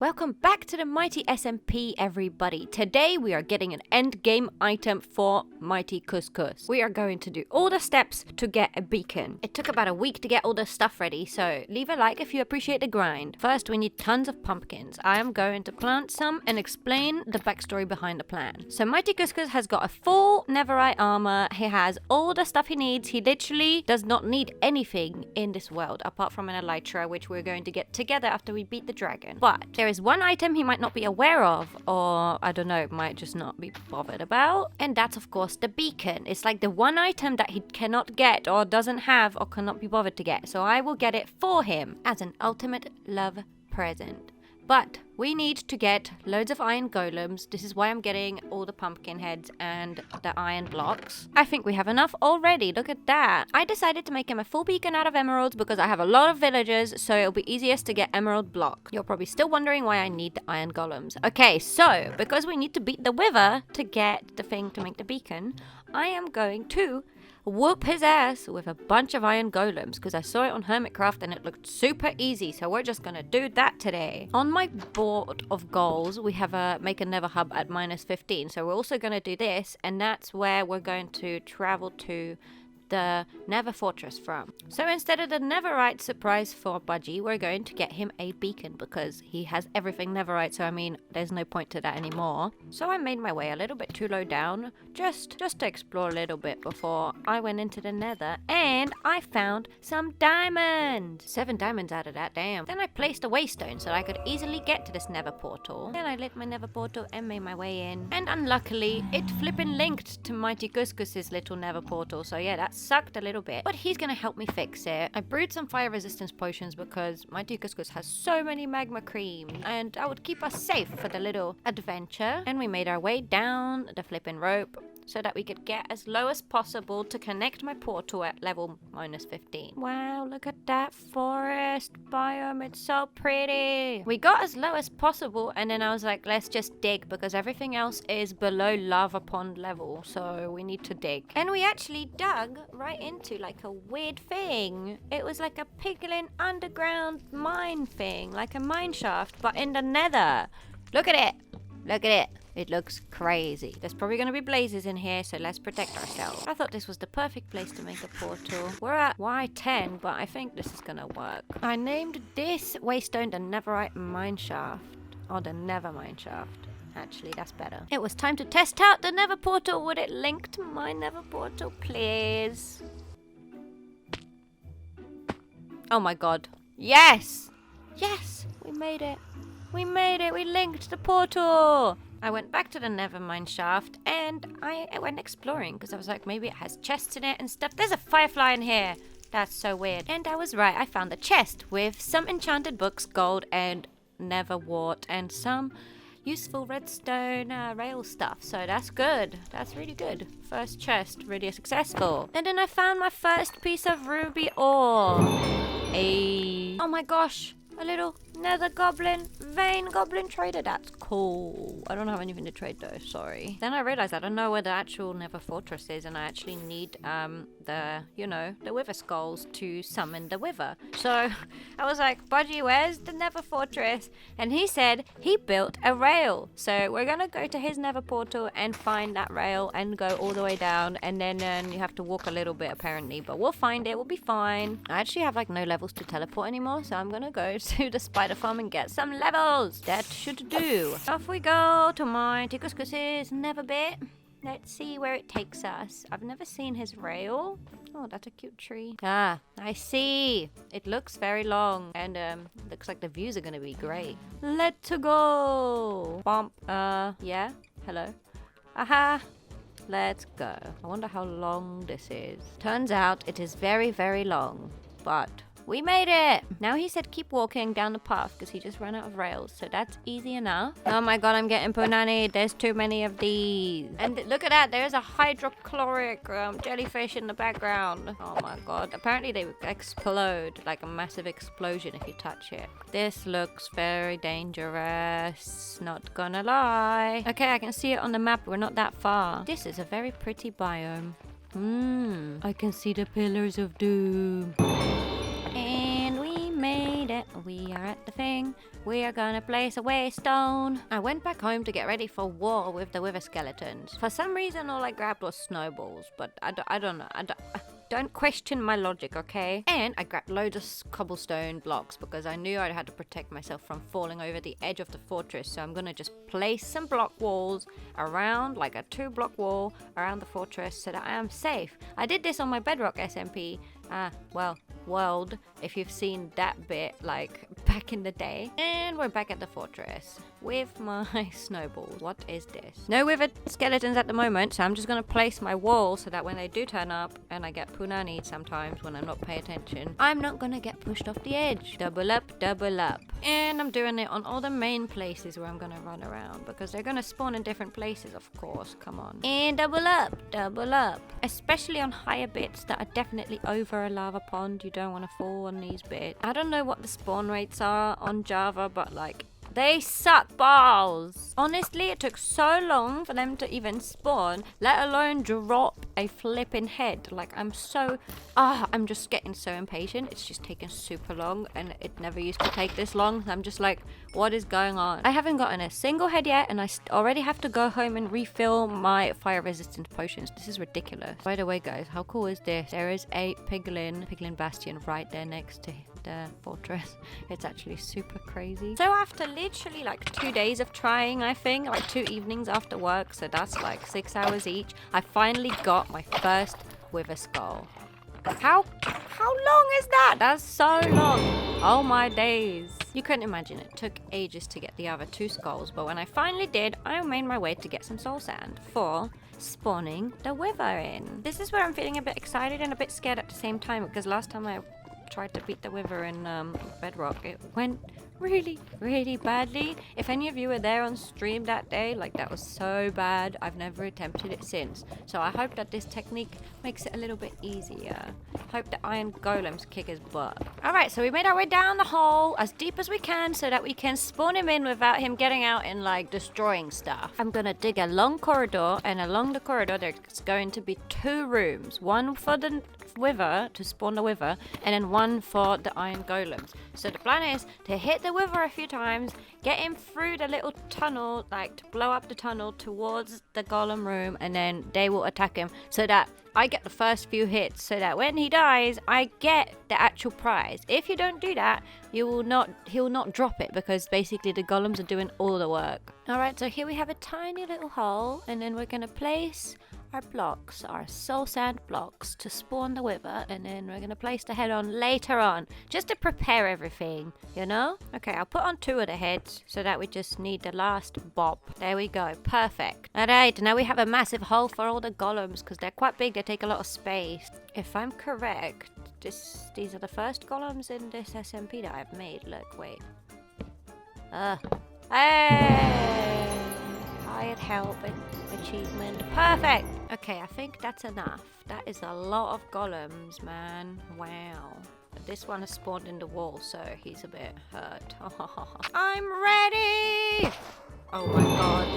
Welcome back to the Mighty SMP, everybody. Today we are getting an endgame item for Mightykuskus. We are going to do all the steps to get a beacon. It took about a week to get all the stuff ready, so leave a like if you appreciate the grind. First, we need tons of pumpkins. I am going to plant some and explain the backstory behind the plan. So Mightykuskus has got a full Netherite armor. He has all the stuff he needs. He literally does not need anything in this world apart from an elytra, which we're going to get together after we beat the dragon. But there is one item he might not be aware of, or I don't know, might just not be bothered about, and that's of course the beacon. It's like the one item that he cannot get or doesn't have or cannot be bothered to get, so I will get it for him as an ultimate love present. But we need to get loads of iron golems. This is why I'm getting all the pumpkin heads and the iron blocks. I think we have enough already. Look at that. I decided to make him a full beacon out of emeralds because I have a lot of villagers, so it'll be easiest to get emerald block. You're probably still wondering why I need the iron golems. Okay, so because we need to beat the wither to get the thing to make the beacon, I am going to whoop his ass with a bunch of iron golems because I saw it on Hermitcraft and it looked super easy, so we're just gonna do that today. On my board of goals we have a make a nether hub at -15, so we're also gonna do this, and that's where we're going to travel to the nether fortress from. So instead of the netherite surprise for Budgie, we're going to get him a beacon because he has everything netherite, so I mean there's no point to that anymore. So I made my way a little bit too low down just to explore a little bit before I went into the nether, and I found some diamonds. 7 diamonds out of that, damn. Then I placed a waystone so I could easily get to this nether portal. Then I lit my nether portal and made my way in, and unluckily it flippin' linked to Mightykuskus's little nether portal, so yeah, that sucked a little bit, but he's gonna help me fix it. I brewed some fire resistance potions because Mightykuskus has so many magma cream, and I would keep us safe for the little adventure. And we made our way down the flipping rope so that we could get as low as possible to connect my portal at level -15. Wow, look at that forest biome, it's so pretty. We got as low as possible, and then I was like, let's just dig because everything else is below lava pond level, so we need to dig. And we actually dug right into like a weird thing. It was like a piglin underground mine thing, like a mine shaft, but in the nether. Look at it. Look at it. It looks crazy. There's probably going to be blazes in here, so let's protect ourselves. I thought this was the perfect place to make a portal. We're at Y10, but I think this is going to work. I named this waystone the Netherite Mineshaft, or the Nether Mineshaft. Actually, that's better. It was time to test out the nether portal. Would it link to my nether portal, please? Oh my god. Yes! Yes! We made it. We made it. We linked the portal. I went back to the nether mine shaft and I went exploring because I was like, maybe it has chests in it and stuff. There's a firefly in here. That's so weird. And I was right. I found a chest with some enchanted books, gold and nether wart, and some useful redstone rail stuff, so that's good. That's really good. First chest, really successful. And then I found my first piece of ruby ore. Oh my gosh, a little nether goblin, vein goblin trader. That's cool. I don't have anything to trade though, sorry. Then I realized I don't know where the actual nether fortress is, and I actually need the wither skulls to summon the wither. So I was like, Budgie, where's the nether fortress? And he said he built a rail. So we're gonna go to his nether portal and find that rail and go all the way down, and then you have to walk a little bit apparently, but we'll find it. We'll be fine. I actually have like no levels to teleport anymore, so I'm gonna go to the spider farm and get some levels. That should do. Off we go to Mightykuskus's nether bit. Let's see where it takes us. I've never seen his rail. Oh, that's a cute tree. Ah, I see. It looks very long, and looks like the views are gonna be great. Let's go. Bump. Yeah. Hello. Aha. Let's go. I wonder how long this is. Turns out it is very, very long, but we made it! Now he said keep walking down the path because he just ran out of rails, so that's easy enough. Oh my god, I'm getting punani. There's too many of these. And look at that, there's a hydrochloric jellyfish in the background. Oh my god. Apparently they explode, like a massive explosion if you touch it. This looks very dangerous, not gonna lie. Okay, I can see it on the map. We're not that far. This is a very pretty biome. I can see the pillars of doom. And we made made it. We are at the thing. We are gonna place a waystone. I went back home to get ready for war with the wither skeletons. For some reason, all I grabbed was snowballs, but I don't know. Don't question my logic, okay? And I grabbed loads of cobblestone blocks because I knew I had to protect myself from falling over the edge of the fortress. So I'm gonna just place some block walls around, like a 2-block wall around the fortress so that I am safe. I did this on my bedrock SMP. World, if you've seen that bit, like, back in the day. And we're back at the fortress with my snowballs. What is this? No withered skeletons at the moment, so I'm just gonna place my wall so that when they do turn up, and I get punani sometimes when I'm not paying attention, I'm not gonna get pushed off the edge. Double up, double up. And I'm doing it on all the main places where I'm gonna run around, because they're gonna spawn in different places, of course. Come on. And double up, double up. Especially on higher bits that are definitely over a lava pond. You don't want to fall on these bits. I don't know what the spawn rates are on Java, but like, they suck balls. Honestly, it took so long for them to even spawn, let alone drop a flipping head. Like, I'm just getting so impatient. It's just taking super long, and it never used to take this long. I'm just like, what is going on? I haven't gotten a single head yet, and I already have to go home and refill my fire resistant potions. This is ridiculous. By the way, guys, how cool is this? There is a piglin bastion right there next to the fortress. It's actually super crazy. So after literally like 2 days of trying, I think, like 2 evenings after work, so that's like 6 hours each, I finally got my first wither skull. How long is that? That's so long. Oh my days. You couldn't imagine it took ages to get the other 2 skulls, but when I finally did, I made my way to get some soul sand for spawning the wither in. This is where I'm feeling a bit excited and a bit scared at the same time, because last time I tried to beat the wither in bedrock, it went really badly. If any of you were there on stream that day, like, that was so bad. I've never attempted it since, so I hope that this technique makes it a little bit easier. Hope the iron golems kick his butt. Alright, so we made our way down the hole as deep as we can so that we can spawn him in without him getting out and like destroying stuff. I'm gonna dig a long corridor, and along the corridor there's going to be 2 rooms, one for the wither to spawn the wither, and then one for the iron golems. So the plan is to hit the wither a few times, get him through the little tunnel, like to blow up the tunnel towards the golem room, and then they will attack him so that I get the first few hits, so that when he dies I get the actual prize. If you don't do that, he will not drop it, because basically the golems are doing all the work. Alright, so here we have a tiny little hole, and then we're gonna place our blocks, our soul sand blocks, to spawn the wither, and then we're gonna place the head on later on, just to prepare everything, you know? Okay, I'll put on 2 of the heads so that we just need the last bop. There we go, perfect. Alright, now we have a massive hole for all the golems, because they're quite big, they take a lot of space. If I'm correct, these are the first golems in this SMP that I've made. Look, wait. Hey! Hired help achievement. Perfect! Okay, I think that's enough. That is a lot of golems, man. Wow. But this one has spawned in the wall, so he's a bit hurt. I'm ready! Oh my god.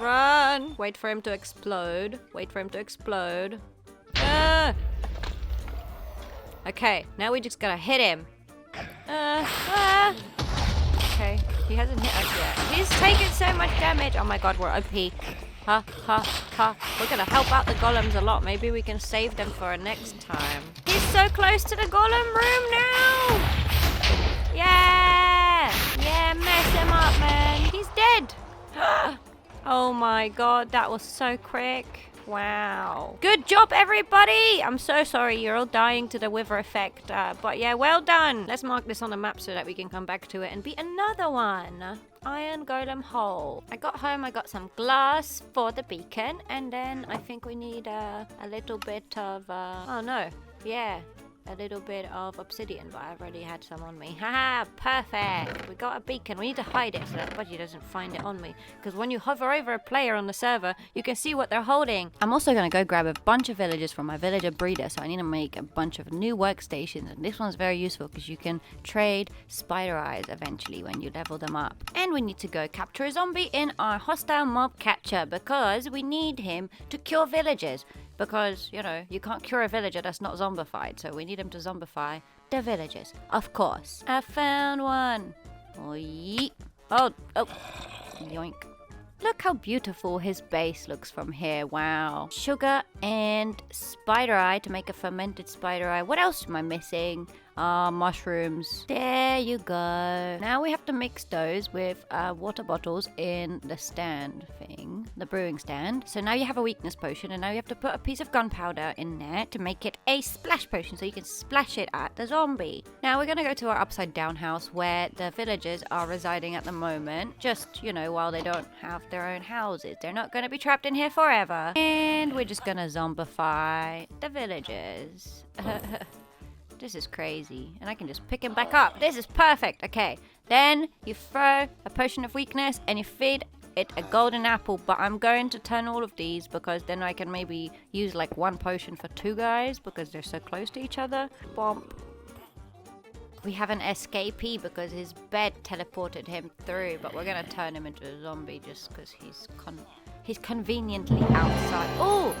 Run! Wait for him to explode. Wait for him to explode. Ah! Okay, now we just gotta hit him. Okay, he hasn't hit us yet. He's taken so much damage. Oh my god, we're OP. Ha, ha, ha. We're gonna help out the golems a lot. Maybe we can save them for a next time. He's so close to the golem room now! Yeah! Yeah, mess him up, man. He's dead! Oh my god, that was so quick. Wow. Good job, everybody! I'm so sorry you're all dying to the wither effect. But yeah, well done. Let's mark this on the map so that we can come back to it and beat another one. Iron golem hole. I got home, I got some glass for the beacon. And then I think we need a little bit of... oh no. Yeah. A little bit of obsidian, but I've already had some on me. Haha, perfect. We got a beacon. We need to hide it so that Budgie doesn't find it on me. Because when you hover over a player on the server, you can see what they're holding. I'm also going to go grab a bunch of villagers from my villager breeder. So I need to make a bunch of new workstations. And this one's very useful because you can trade spider eyes eventually when you level them up. And we need to go capture a zombie in our hostile mob catcher, because we need him to cure villagers. Because, you know, you can't cure a villager that's not zombified. So we need him to zombify the villagers, of course. I found one. Oh, yeet. Oh, yoink. Look how beautiful his base looks from here. Wow. Sugar and spider eye to make a fermented spider eye. What else am I missing? Mushrooms. There you go. Now we have to mix those with water bottles in the stand thing, the brewing stand. So now you have a weakness potion, and now you have to put a piece of gunpowder in there to make it a splash potion so you can splash it at the zombie. Now we're gonna go to our upside down house where the villagers are residing at the moment. Just, you know, while they don't have their own houses. They're not gonna be trapped in here forever. And we're just gonna zombify the villagers. This is crazy. And I can just pick him back up. This is perfect. Okay. Then you throw a potion of weakness and you feed it a golden apple. But I'm going to turn all of these because then I can maybe use like one potion for two guys because they're so close to each other. Bomp. We have an escapee because his bed teleported him through. But we're going to turn him into a zombie just because he's conveniently outside. Oh!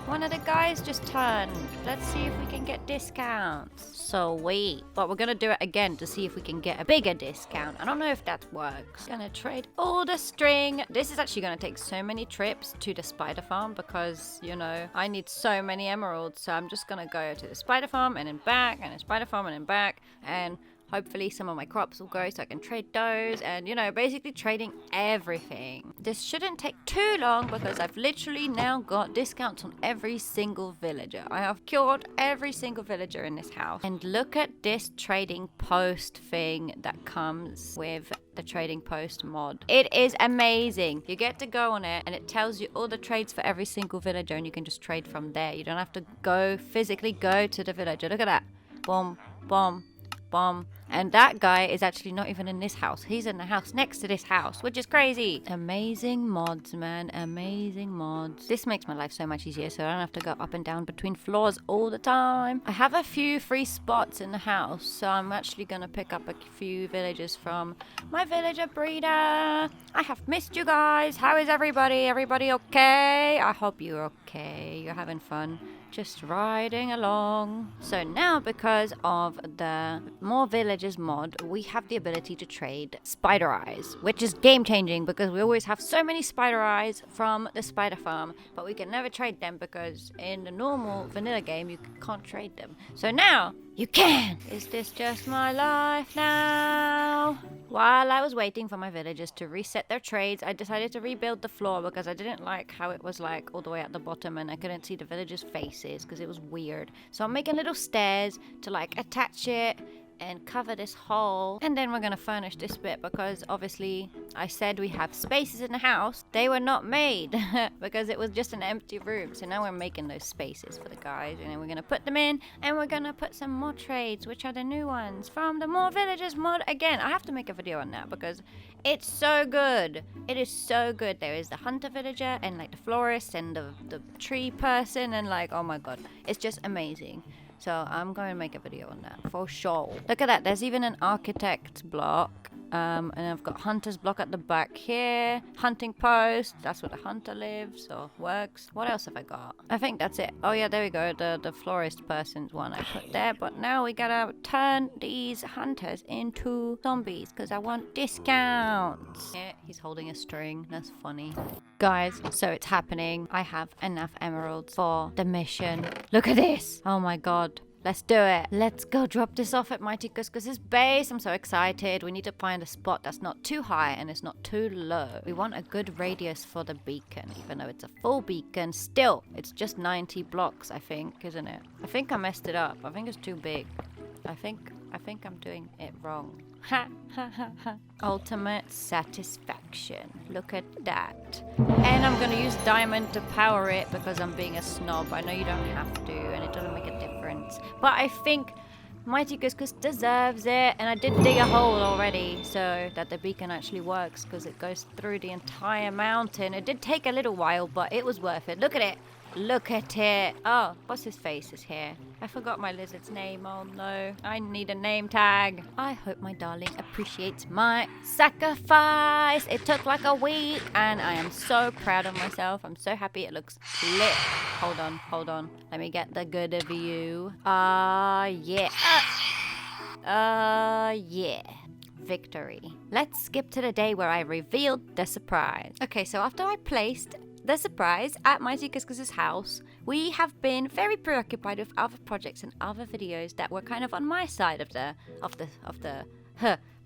One of the guys just turned. Let's see if we can get discounts. Sweet. But we're gonna do it again to see if we can get a bigger discount. I don't know if that works. Gonna trade all the string. This is actually gonna take so many trips to the spider farm because, you know, I need so many emeralds. So I'm just gonna go to the spider farm and then back and the spider farm and then back, and hopefully some of my crops will grow so I can trade those and, you know, basically trading everything. This shouldn't take too long because I've literally now got discounts on every single villager. I have cured every single villager in this house. And look at this trading post thing that comes with the trading post mod. It is amazing. You get to go on it and it tells you all the trades for every single villager and you can just trade from there. You don't have to physically go to the villager. Look at that. Boom, boom, bomb. And that guy is actually not even in this house. He's in the house next to this house, which is crazy. Amazing mods, man. Amazing mods. This makes my life so much easier so I don't have to go up and down between floors all the time. I have a few free spots in the house, so I'm actually going to pick up a few villagers from my villager breeder. I have missed you guys. How is everybody? Everybody okay? I hope you're okay. You're having fun. Just riding along. So now, because of the more villagers mod, we have the ability to trade spider eyes, which is game changing because we always have so many spider eyes from the spider farm, but we can never trade them because in the normal vanilla game you can't trade them. So now you can. Is this just my life now? While I was waiting for my villagers to reset their trades, I decided to rebuild the floor because I didn't like how it was like all the way at the bottom and I couldn't see the villagers' faces because it was weird. So I'm making little stairs to like attach it and cover this hole, and then we're gonna furnish this bit because obviously I said we have spaces in the house. They were not made because it was just an empty room, so now we're making those spaces for the guys, and then we're gonna put them in and we're gonna put some more trades, which are the new ones from the more villagers mod. Again, I have to make a video on that because it's so good. It is so good. There is the hunter villager and like the florist and the tree person and like, oh my god, it's just amazing. So I'm going to make a video on that for sure. Look at that. There's even an architect block. And I've got hunter's block at the back here. Hunting post. That's where the hunter lives or works. What else have I got? I think that's it. Oh yeah, there we go. The florist person's one I put there. But now we gotta turn these hunters into zombies because I want discounts. Yeah, he's holding a string. That's funny. Guys, so it's happening. I have enough emeralds for the mission. Look at this. Oh my god. Let's do it. Let's go drop this off at Mightykuskus' base. I'm so excited. We need to find a spot that's not too high and it's not too low. We want a good radius for the beacon, even though it's a full beacon. Still, it's just 90 blocks, I think, isn't it? I think I messed it up. I think it's too big. I think I'm doing it wrong. Ha ha ha ha. Ultimate satisfaction. Look at that. And I'm gonna use diamond to power it because I'm being a snob. I know you don't have to and it doesn't make a difference. But I think Mightykuskus deserves it. And I did dig a hole already so that the beacon actually works because it goes through the entire mountain. It did take a little while, but it was worth it. Look at it. Look at it. Oh, what's his face is here. I forgot my lizard's name. Oh no. I need a name tag. I hope my darling appreciates my sacrifice. It took like a week and I am so proud of myself. I'm so happy. It looks lit. Hold on. Let me get the good view. Yeah. Yeah. Victory. Let's skip to the day where I revealed the surprise. Okay, so after I placed the surprise at Mightykuskus' house, we have been very preoccupied with other projects and other videos that were kind of on my side of the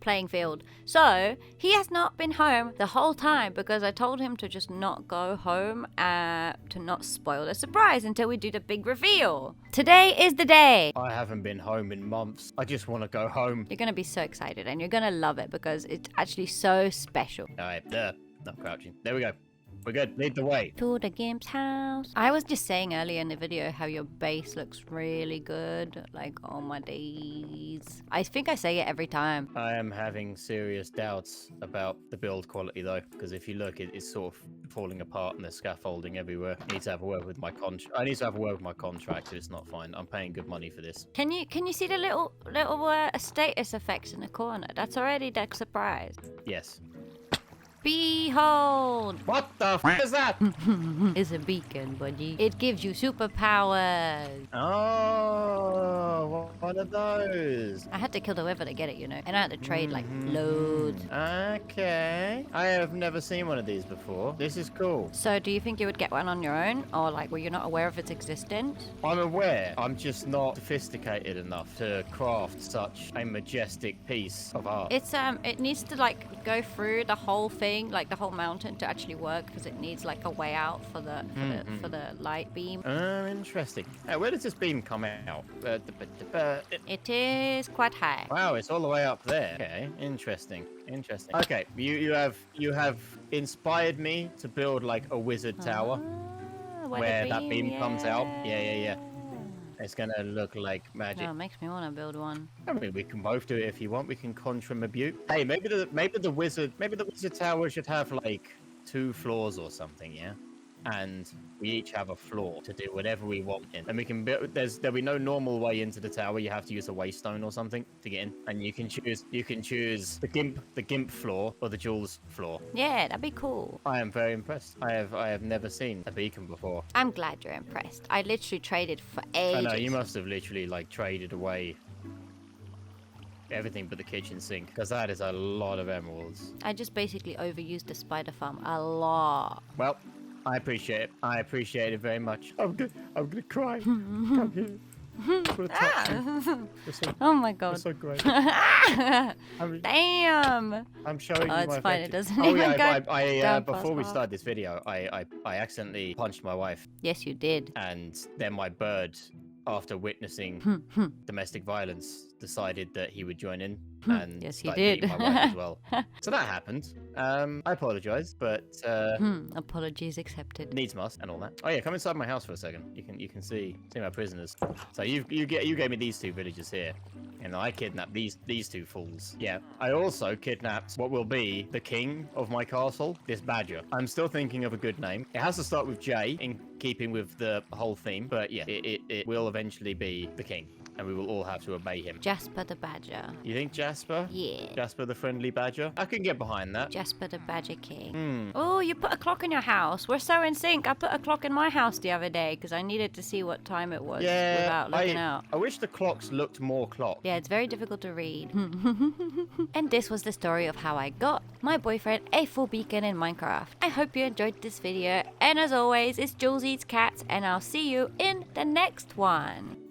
playing field. So he has not been home the whole time because I told him to just not go home to not spoil the surprise until we do the big reveal. Today is the day. I haven't been home in months. I just want to go home. You're gonna be so excited and you're gonna love it because it's actually so special. Alright, there. I'm crouching. There we go. We're good. Lead the way. To the Gimp's house. I was just saying earlier in the video how your base looks really good. Like, oh my days. I think I say it every time. I am having serious doubts about the build quality though, because if you look, it's sort of falling apart and there's scaffolding everywhere. I need to have a word with my contractor. It's not fine. I'm paying good money for this. Can you see the little status effects in the corner? That's already the surprise. Yes. Behold! What the f is that? It's a beacon, buddy. It gives you superpowers. Oh, one of those. I had to kill the wither to get it, you know. And I had to trade, like, loads. Okay. I have never seen one of these before. This is cool. So, do you think you would get one on your own? Or, like, were you not aware of its existence? I'm aware. I'm just not sophisticated enough to craft such a majestic piece of art. It needs to, like, go through the whole thing, like the whole mountain, to actually work because it needs like a way out for the light beam. Interesting. Where does this beam come out? It is quite high. Wow, it's all the way up there. Okay, interesting. Okay, you have inspired me to build like a wizard tower where that beam comes out. Yeah. It's gonna look like magic. No, it makes me want to build one. I mean, we can both do it if you want. We can contribute. Hey, maybe the wizard tower should have like 2 floors or something, yeah. And we each have a floor to do whatever we want in. And we can build. There'll be no normal way into the tower. You have to use a waystone or something to get in. And you can choose the gimp floor or the Jules floor. Yeah, that'd be cool. I am very impressed. I have never seen a beacon before. I'm glad you're impressed. I literally traded for ages. I know you must have literally like traded away everything but the kitchen sink, because that is a lot of emeralds. I just basically overused the spider farm a lot. Well, I appreciate it. I appreciate it very much. I'm gonna cry. Come here. Oh my god. You're so great. Damn. I'm showing you it's my fine. affection. It doesn't even go down before we past started this video, I accidentally punched my wife. Yes, you did. And then my bird, after witnessing domestic violence, decided that he would join in. And yes, he started did. beating my wife as well. So that happened. I apologize, but apologies accepted. needs must and all that. Oh yeah, come inside my house for a second. You can see my prisoners. So you gave me these 2 villagers here, and I kidnapped these 2 fools. Yeah, I also kidnapped what will be the king of my castle, this badger. I'm still thinking of a good name. It has to start with J, in keeping with the whole theme. But yeah, it will eventually be the king, and we will all have to obey him. Jasper the Badger. You think Jasper? Yeah. Jasper the friendly badger? I can get behind that. Jasper the Badger King. Oh, you put a clock in your house. We're so in sync. I put a clock in my house the other day because I needed to see what time it was without looking out. I wish the clocks looked more clock. Yeah, it's very difficult to read. And this was the story of how I got my boyfriend a full beacon in Minecraft. I hope you enjoyed this video. And as always, it's JulesEatsCats, and I'll see you in the next one.